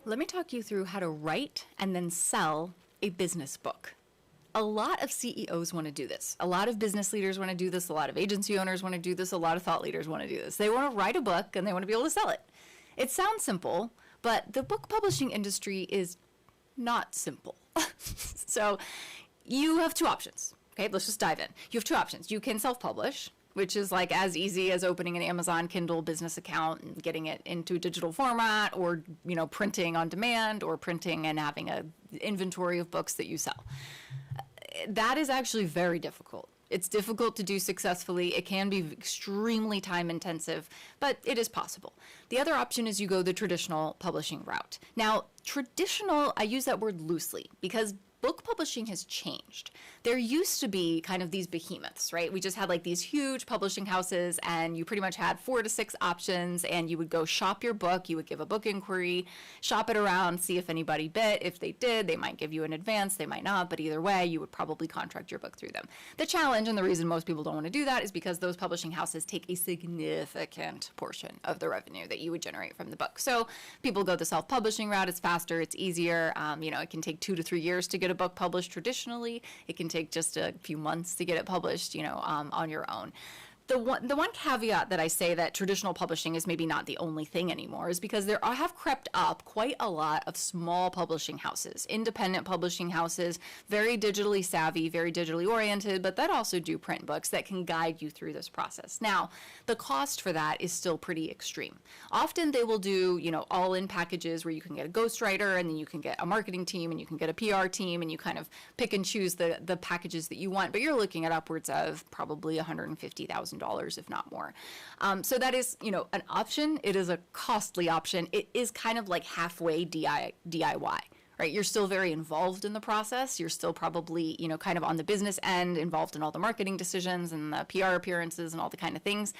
Let me talk you through how to write and then sell a business book. A lot of CEOs want to do this. A lot of business leaders want to do this. A lot of agency owners want to do this. A lot of thought leaders want to do this. They want to write a book and they want to be able to sell it. It sounds simple, but the book publishing industry is not simple. So you have two options. Okay, let's just dive in. You have two options. You can self-publish, which is like as easy as opening an Amazon Kindle business account and getting it into a digital format, or, you know, printing on demand, or printing and having an inventory of books that you sell. That is actually very difficult. It's difficult to do successfully. It can be extremely time intensive, but it is possible. The other option is you go the traditional publishing route. Now, traditional, I use that word loosely because book publishing has changed. There used to be kind of these behemoths, right? We just had like these huge publishing houses, and you pretty much had 4 to 6 options, and you would go shop your book. You would give a book inquiry, shop it around, see if anybody bid. If they did, they might give you an advance, they might not, but either way, you would probably contract your book through them. The challenge, and the reason most people don't want to do that, is because those publishing houses take a significant portion of the revenue that you would generate from the book. So people go the self-publishing route. It's faster, it's easier. It can take 2 to 3 years to get a book published traditionally. It can take just a few months to get it published, on your own. The one caveat that I say that traditional publishing is maybe not the only thing anymore is because there have crept up quite a lot of small publishing houses, independent publishing houses, very digitally savvy, very digitally oriented, but that also do print books that can guide you through this process. Now, the cost for that is still pretty extreme. Often they will do, all-in packages where you can get a ghostwriter, and then you can get a marketing team, and you can get a PR team, and you kind of pick and choose the packages that you want, but you're looking at upwards of probably $150,000, if not more. So that is, an option. It is a costly option. It is kind of like halfway DIY, right? You're still very involved in the process. You're still probably, kind of on the business end, involved in all the marketing decisions and the PR appearances and all the kind of things.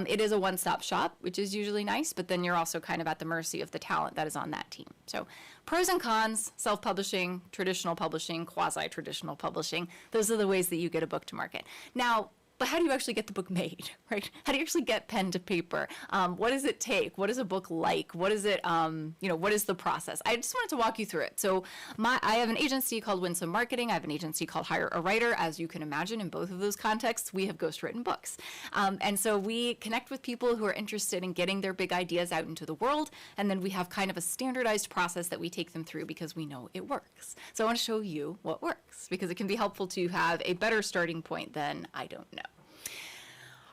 It is a one-stop shop, which is usually nice, but then you're also kind of at the mercy of the talent that is on that team. So pros and cons: self-publishing, traditional publishing, quasi-traditional publishing. Those are the ways that you get a book to market. Now, but how do you actually get the book made, right? How do you actually get pen to paper? What does it take? What is a book like? What is it, what is the process? I just wanted to walk you through it. So I have an agency called Winsome Marketing. I have an agency called Hire a Writer. As you can imagine, in both of those contexts, we have ghostwritten books. And so we connect with people who are interested in getting their big ideas out into the world. And then we have kind of a standardized process that we take them through because we know it works. So I want to show you what works because it can be helpful to have a better starting point than I don't know.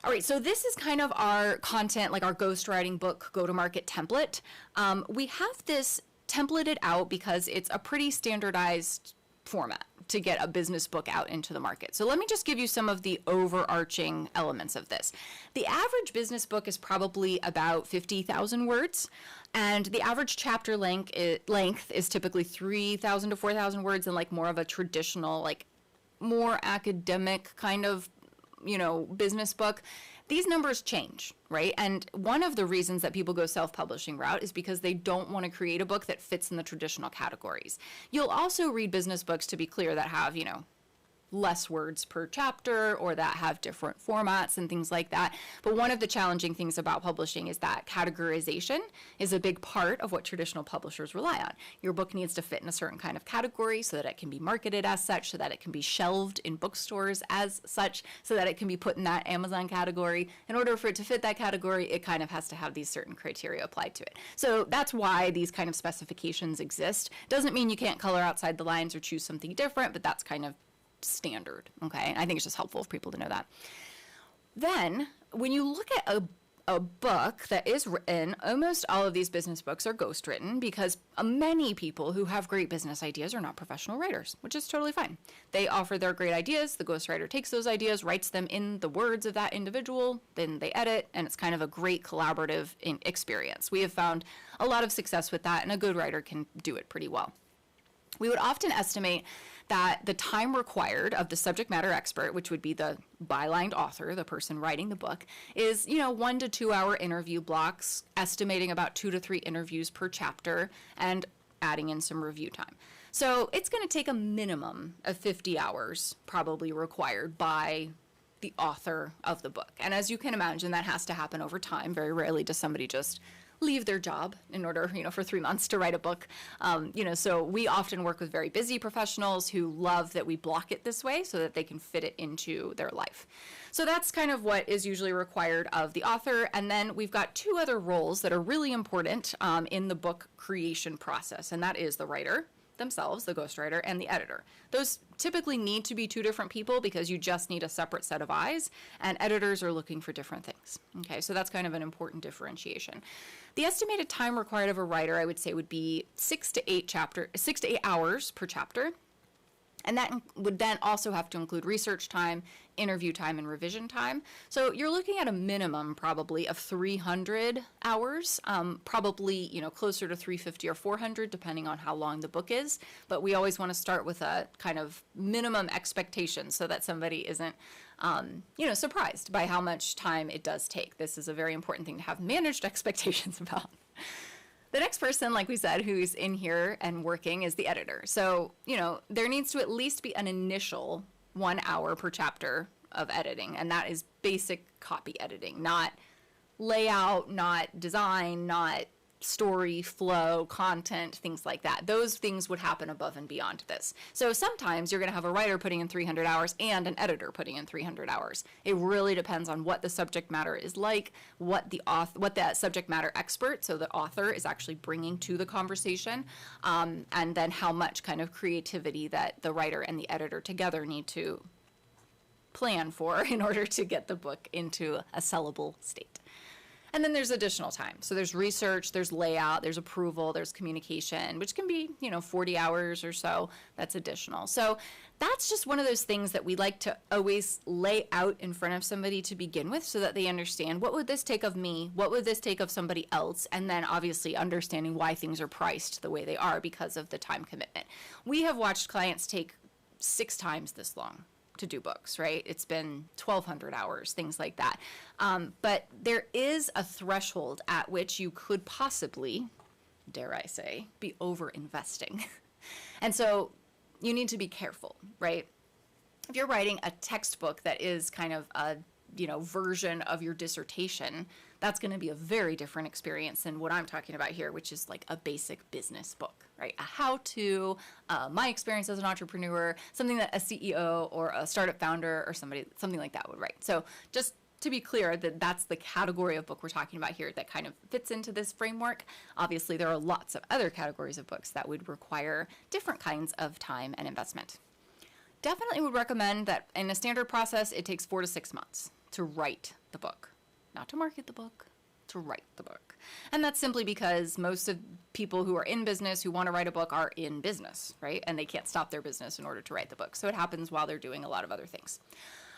All right, so this is kind of our content, like our ghostwriting book go-to-market template. We have this templated out because it's a pretty standardized format to get a business book out into the market. So let me just give you some of the overarching elements of this. The average business book is probably about 50,000 words, and the average chapter length is typically 3,000 to 4,000 words, and like more of a traditional, like more academic kind of business book. These numbers change, right? And one of the reasons that people go self-publishing route is because they don't want to create a book that fits in the traditional categories. You'll also read business books, to be clear, that have, less words per chapter or that have different formats and things like that. But one of the challenging things about publishing is that categorization is a big part of what traditional publishers rely on. Your book needs to fit in a certain kind of category so that it can be marketed as such, so that it can be shelved in bookstores as such, so that it can be put in that Amazon category. In order for it to fit that category, it kind of has to have these certain criteria applied to it. So that's why these kind of specifications exist. Doesn't mean you can't color outside the lines or choose something different, but that's kind of standard, okay? I think it's just helpful for people to know that. Then, when you look at a book that is written, almost all of these business books are ghostwritten because many people who have great business ideas are not professional writers, which is totally fine. They offer their great ideas, the ghostwriter takes those ideas, writes them in the words of that individual, then they edit, and it's kind of a great collaborative experience. We have found a lot of success with that, and a good writer can do it pretty well. We would often estimate that the time required of the subject matter expert, which would be the bylined author, the person writing the book, is 1 to 2 hour interview blocks, estimating about 2 to 3 interviews per chapter, and adding in some review time. So it's going to take a minimum of 50 hours probably required by the author of the book. And as you can imagine, that has to happen over time. Very rarely does somebody just leave their job in order, for 3 months to write a book. So we often work with very busy professionals who love that we block it this way so that they can fit it into their life. So that's kind of what is usually required of the author. And then we've got two other roles that are really important in the book creation process, and that is the writer themselves, the ghostwriter, and the editor. Those typically need to be two different people because you just need a separate set of eyes, and editors are looking for different things. Okay, so that's kind of an important differentiation. The estimated time required of a writer, I would say, would be 6 to 8 hours per chapter. And that would then also have to include research time, interview time, and revision time. So you're looking at a minimum probably of 300 hours, probably, closer to 350 or 400, depending on how long the book is. But we always want to start with a kind of minimum expectation so that somebody isn't, surprised by how much time it does take. This is a very important thing to have managed expectations about. The next person, like we said, who's in here and working is the editor. So, there needs to at least be an initial 1 hour per chapter of editing, and that is basic copy editing, not layout, not design, not story, flow, content, things like that. Those things would happen above and beyond this. So sometimes you're going to have a writer putting in 300 hours and an editor putting in 300 hours. It really depends on what the subject matter is like, what the subject matter expert, so the author, is actually bringing to the conversation, and then how much kind of creativity that the writer and the editor together need to plan for in order to get the book into a sellable state. And then there's additional time. So there's research, there's layout, there's approval, there's communication, which can be, 40 hours or so. That's additional. So that's just one of those things that we like to always lay out in front of somebody to begin with so that they understand, what would this take of me? What would this take of somebody else? And then obviously understanding why things are priced the way they are because of the time commitment. We have watched clients take 6 times this long to do books, right? It's been 1,200 hours, things like that. But there is a threshold at which you could possibly, dare I say, be over-investing. And so you need to be careful, right? If you're writing a textbook that is kind of a version of your dissertation, that's going to be a very different experience than what I'm talking about here, which is like a basic business book, right? A how-to, my experience as an entrepreneur, something that a CEO or a startup founder or something like that would write. So just to be clear, that's the category of book we're talking about here that kind of fits into this framework. Obviously, there are lots of other categories of books that would require different kinds of time and investment. Definitely would recommend that in a standard process, it takes 4 to 6 months to write the book. Not to market the book, to write the book. And that's simply because most of people who are in business who want to write a book are in business, right? And they can't stop their business in order to write the book. So it happens while they're doing a lot of other things.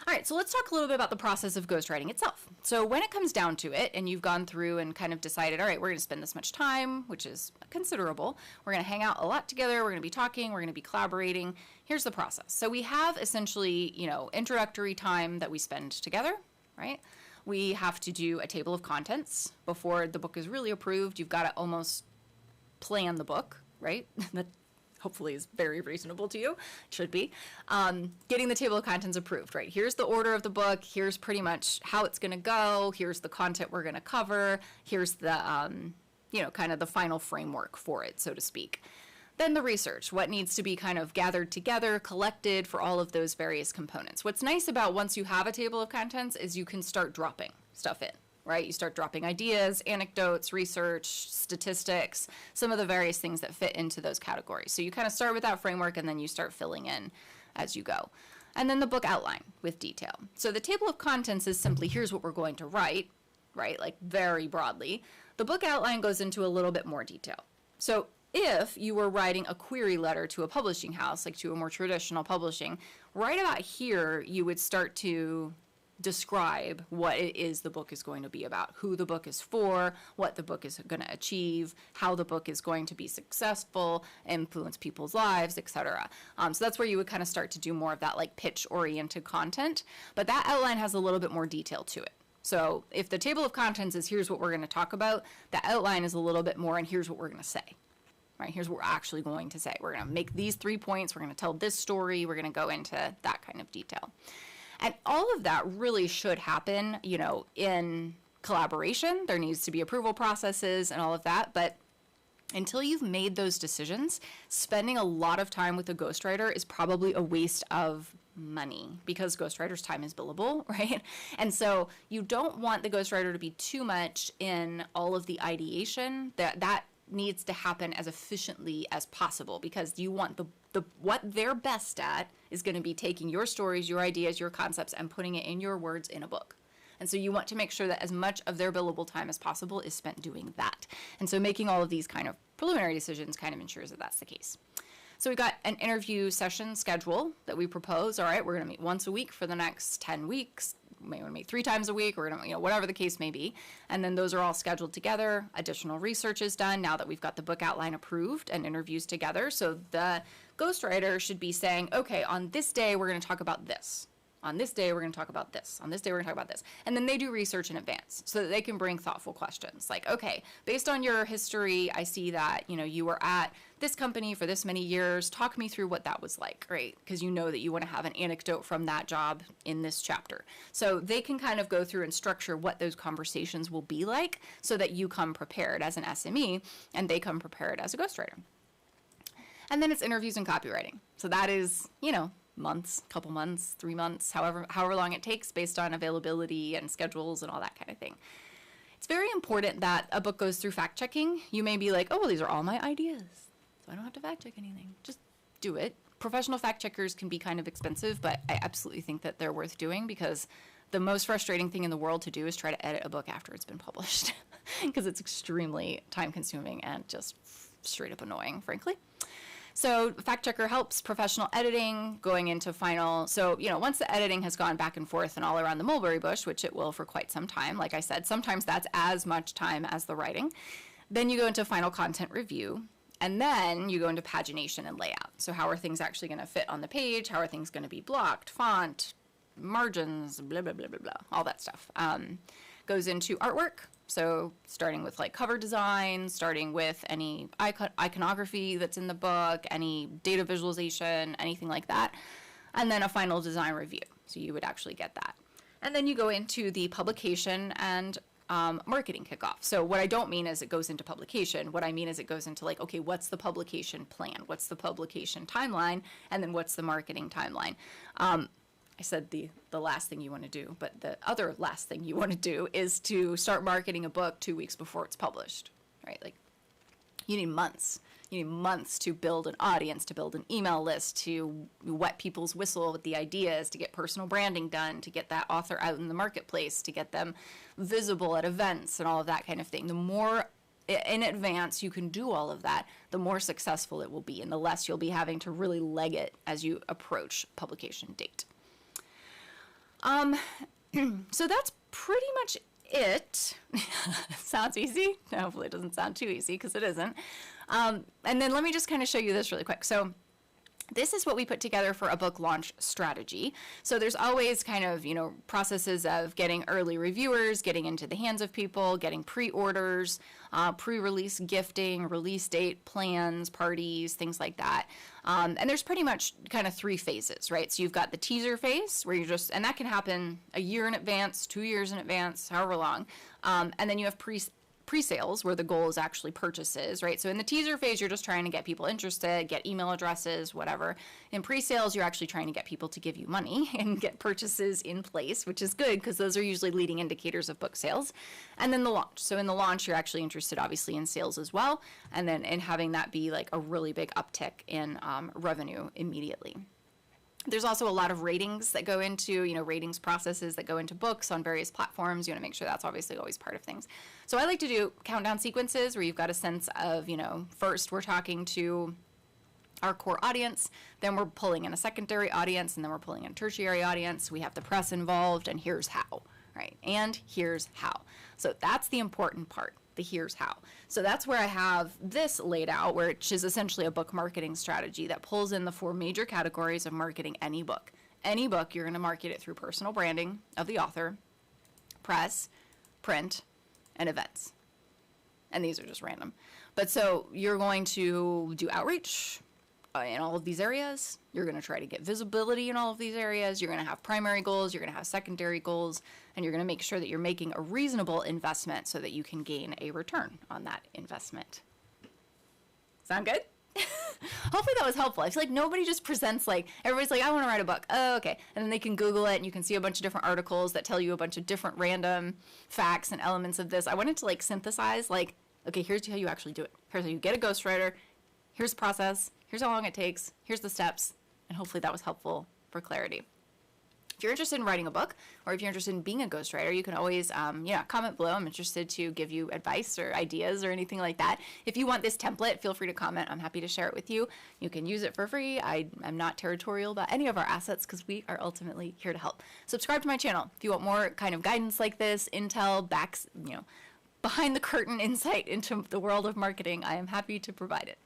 All right, so let's talk a little bit about the process of ghostwriting itself. So when it comes down to it, and you've gone through and kind of decided, all right, we're going to spend this much time, which is considerable. We're going to hang out a lot together. We're going to be talking. We're going to be collaborating. Here's the process. So we have essentially, introductory time that we spend together, right? We have to do a table of contents before the book is really approved. You've got to almost plan the book, right? That hopefully is very reasonable to you. It should be. Getting the table of contents approved, right? Here's the order of the book. Here's pretty much how it's going to go. Here's the content we're going to cover. Here's the, kind of the final framework for it, so to speak. Then the research, what needs to be kind of gathered together, collected for all of those various components. What's nice about once you have a table of contents is you can start dropping stuff in, right? You start dropping ideas, anecdotes, research, statistics, some of the various things that fit into those categories. So you kind of start with that framework and then you start filling in as you go. And then the book outline with detail. So the table of contents is simply, here's what we're going to write, right? Like very broadly. The book outline goes into a little bit more detail. So if you were writing a query letter to a publishing house, like to a more traditional publishing, right about here, you would start to describe what it is the book is going to be about, who the book is for, what the book is going to achieve, how the book is going to be successful, influence people's lives, etc. So that's where you would kind of start to do more of that like pitch-oriented content, but that outline has a little bit more detail to it. So if the table of contents is here's what we're going to talk about, the outline is a little bit more and here's what we're going to say. Right, here's what we're actually going to say. We're going to make these 3 points. We're going to tell this story. We're going to go into that kind of detail. And all of that really should happen, in collaboration, there needs to be approval processes and all of that, but until you've made those decisions, spending a lot of time with a ghostwriter is probably a waste of money because ghostwriter's time is billable, right? And so you don't want the ghostwriter to be too much in all of the ideation. That needs to happen as efficiently as possible because you want the what they're best at is going to be taking your stories, your ideas, your concepts, and putting it in your words in a book. And so you want to make sure that as much of their billable time as possible is spent doing that. And so making all of these kind of preliminary decisions kind of ensures that that's the case. So we've got an interview session schedule that we propose. All right, we're going to meet once a week for the next 10 weeks. We may want to meet 3 times a week. We're going to, whatever the case may be. And then those are all scheduled together. Additional research is done now that we've got the book outline approved and interviews together. So the ghostwriter should be saying, okay, on this day, we're going to talk about this. On this day, we're going to talk about this. On this day, we're going to talk about this. And then they do research in advance so that they can bring thoughtful questions. Like, okay, based on your history, I see that, you were at this company for this many years. Talk me through what that was like, right? Because you know that you want to have an anecdote from that job in this chapter. So they can kind of go through and structure what those conversations will be like so that you come prepared as an SME and they come prepared as a ghostwriter. And then it's interviews and copywriting. So that is, months, couple months, 3 months, however long it takes based on availability and schedules and all that kind of thing. It's very important that a book goes through fact checking. You may be like, oh, well, these are all my ideas, so I don't have to fact check anything. Just do it. Professional fact checkers can be kind of expensive, but I absolutely think that they're worth doing because the most frustrating thing in the world to do is try to edit a book after it's been published because it's extremely time consuming and just straight up annoying, frankly. So fact checker helps professional editing going into final. So, once the editing has gone back and forth and all around the mulberry bush, which it will for quite some time, like I said, sometimes that's as much time as the writing. Then you go into final content review, and then you go into pagination and layout. So how are things actually going to fit on the page? How are things going to be blocked, font, margins, blah, blah, blah, blah, blah, all that stuff. Goes into artwork. So starting with like cover design, starting with any iconography that's in the book, any data visualization, anything like that. And then a final design review. So you would actually get that. And then you go into the publication and marketing kickoff. So what I don't mean is it goes into publication. What I mean is it goes into like, okay, what's the publication plan? What's the publication timeline? And then what's the marketing timeline? I said the last thing you want to do, but the other last thing you want to do is to start marketing a book 2 weeks before it's published, right? Like you need months. You need months to build an audience, to build an email list, to wet people's whistle with the ideas, to get personal branding done, to get that author out in the marketplace, to get them visible at events and all of that kind of thing. The more in advance you can do all of that, the more successful it will be and the less you'll be having to really leg it as you approach publication date. So that's pretty much it. Sounds easy? Hopefully it doesn't sound too easy because it isn't. And then let me just kind of show you this really quick. So this is what we put together for a book launch strategy. So there's always kind of, processes of getting early reviewers, getting into the hands of people, getting pre-orders, pre-release gifting, release date plans, parties, things like that. And there's pretty much kind of 3 phases, right? So you've got the teaser phase where and that can happen a year in advance, 2 years in advance, however long. And then you have pre-sales where the goal is actually purchases, right? So in the teaser phase, you're just trying to get people interested, get email addresses, whatever. In pre-sales, you're actually trying to get people to give you money and get purchases in place, which is good because those are usually leading indicators of book sales. And then the launch. So in the launch, you're actually interested obviously in sales as well. And then in having that be like a really big uptick in revenue immediately. There's also a lot of ratings that go into, ratings processes that go into books on various platforms. You want to make sure that's obviously always part of things. So I like to do countdown sequences where you've got a sense of, first we're talking to our core audience, then we're pulling in a secondary audience, and then we're pulling in a tertiary audience. We have the press involved, and here's how, right? And here's how. So that's the important part. The here's how. So that's where I have this laid out, which is essentially a book marketing strategy that pulls in the 4 major categories of marketing any book. Any book, you're going to market it through personal branding of the author, press, print, and events. And these are just random. But so you're going to do outreach, in all of these areas. You're going to try to get visibility in all of these areas. You're going to have primary goals. You're going to have secondary goals. And you're going to make sure that you're making a reasonable investment so that you can gain a return on that investment. Sound good? Hopefully that was helpful. I feel like nobody just presents like, everybody's like, I want to write a book. Oh, okay. And then they can Google it and you can see a bunch of different articles that tell you a bunch of different random facts and elements of this. I wanted to like synthesize like, okay, here's how you actually do it. Here's how you get a ghostwriter. Here's the process. Here's how long it takes. Here's the steps. And hopefully that was helpful for clarity. If you're interested in writing a book, or if you're interested in being a ghostwriter, you can always, comment below. I'm interested to give you advice or ideas or anything like that. If you want this template, feel free to comment. I'm happy to share it with you. You can use it for free. I'm not territorial about any of our assets because we are ultimately here to help. Subscribe to my channel if you want more kind of guidance like this, intel, behind the curtain insight into the world of marketing. I am happy to provide it.